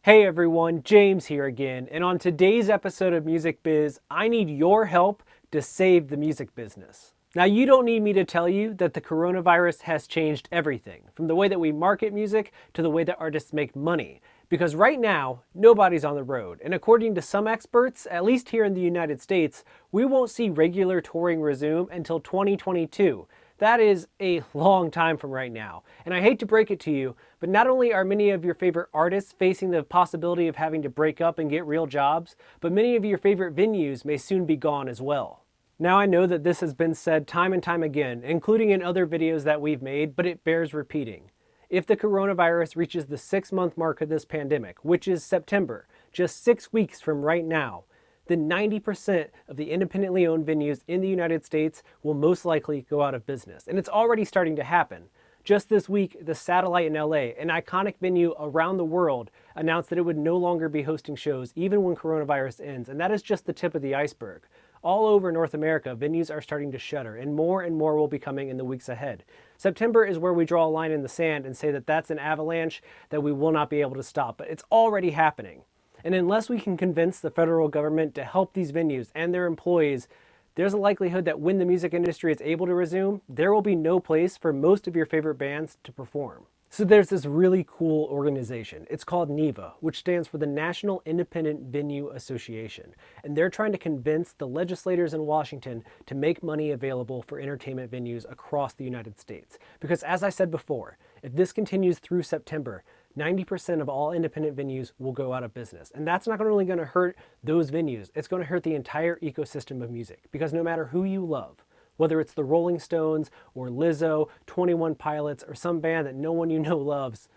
Hey everyone, James here again, and on today's episode of Music Biz, I need your help to save the music business. Now, you don't need me to tell you that the coronavirus has changed everything, from the way that we market music to the way that artists make money. Because right now, nobody's on the road, and according to some experts, at least here in the United States, we won't see regular touring resume until 2022. That is a long time from right now. And I hate to break it to you, but not only are many of your favorite artists facing the possibility of having to break up and get real jobs, but many of your favorite venues may soon be gone as well. Now, I know that this has been said time and time again, including in other videos that we've made, but it bears repeating. If the coronavirus reaches the 6-month mark of this pandemic, which is September, just 6 weeks from right now, then 90% of the independently owned venues in the United States will most likely go out of business. And it's already starting to happen. Just this week, the Satellite in LA, an iconic venue around the world, announced that it would no longer be hosting shows even when coronavirus ends. And that is just the tip of the iceberg. All over North America, venues are starting to shutter, and more will be coming in the weeks ahead. September is where we draw a line in the sand and say that that's an avalanche that we will not be able to stop, but it's already happening. And unless we can convince the federal government to help these venues and their employees, there's a likelihood that when the music industry is able to resume, there will be no place for most of your favorite bands to perform. So there's this really cool organization. It's called NEVA, which stands for the National Independent Venue Association. And they're trying to convince the legislators in Washington to make money available for entertainment venues across the United States. Because as I said before, if this continues through September, 90% of all independent venues will go out of business. And that's not only going to hurt those venues, it's going to hurt the entire ecosystem of music. Because no matter who you love, whether it's the Rolling Stones or Lizzo, 21 Pilots, or some band that no one you know loves,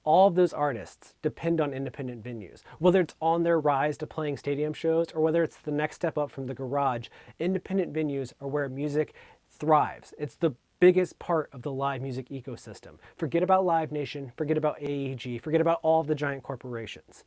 all of those artists depend on independent venues. Whether it's on their rise to playing stadium shows or whether it's the next step up from the garage, independent venues are where music thrives. It's the biggest part of the live music ecosystem. Forget about Live Nation, forget about AEG, forget about all of the giant corporations.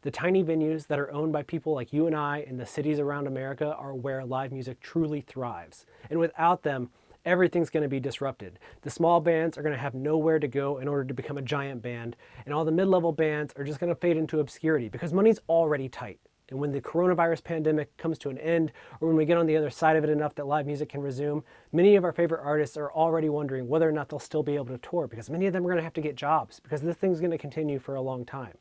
The tiny venues that are owned by people like you and I in the cities around America are where live music truly thrives. And without them, everything's going to be disrupted. The small bands are going to have nowhere to go in order to become a giant band, and all the mid-level bands are just going to fade into obscurity because money's already tight. And when the coronavirus pandemic comes to an end, or when we get on the other side of it enough that live music can resume, many of our favorite artists are already wondering whether or not they'll still be able to tour, because many of them are going to have to get jobs because this thing's going to continue for a long time.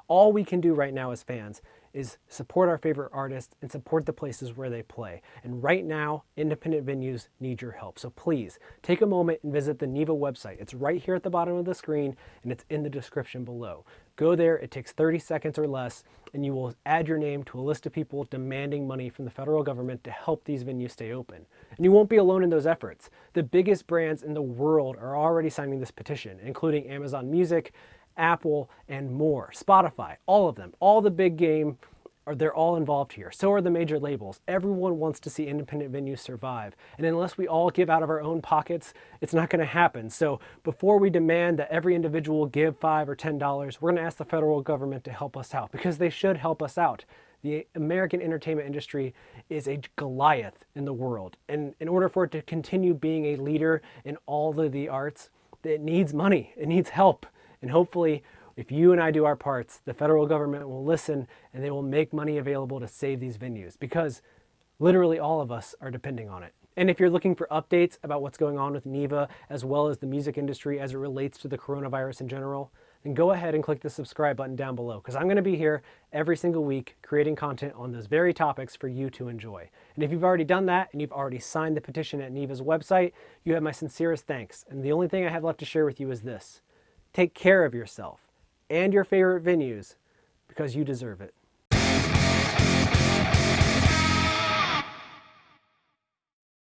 All we can do right now as fans is support our favorite artists and support the places where they play. And right now, independent venues need your help. So please take a moment and visit the NEVA website. It's right here at the bottom of the screen and it's in the description below. Go there, it takes 30 seconds or less, and you will add your name to a list of people demanding money from the federal government to help these venues stay open. And you won't be alone in those efforts. The biggest brands in the world are already signing this petition, including Amazon Music, Apple, and more. Spotify, all of them, all the big game, they're all involved here. So are the major labels. Everyone wants to see independent venues survive. And unless we all give out of our own pockets, it's not going to happen. So before we demand that every individual give $5 or $10, we're going to ask the federal government to help us out, because they should help us out. The American entertainment industry is a Goliath in the world. And in order for it to continue being a leader in all of the arts, it needs money, it needs help. And hopefully, if you and I do our parts, the federal government will listen and they will make money available to save these venues, because literally all of us are depending on it. And if you're looking for updates about what's going on with NEVA as well as the music industry as it relates to the coronavirus in general, then go ahead and click the subscribe button down below, because I'm going to be here every single week creating content on those very topics for you to enjoy. And if you've already done that and you've already signed the petition at NEVA's website, you have my sincerest thanks. And the only thing I have left to share with you is this: take care of yourself and your favorite venues, because you deserve it.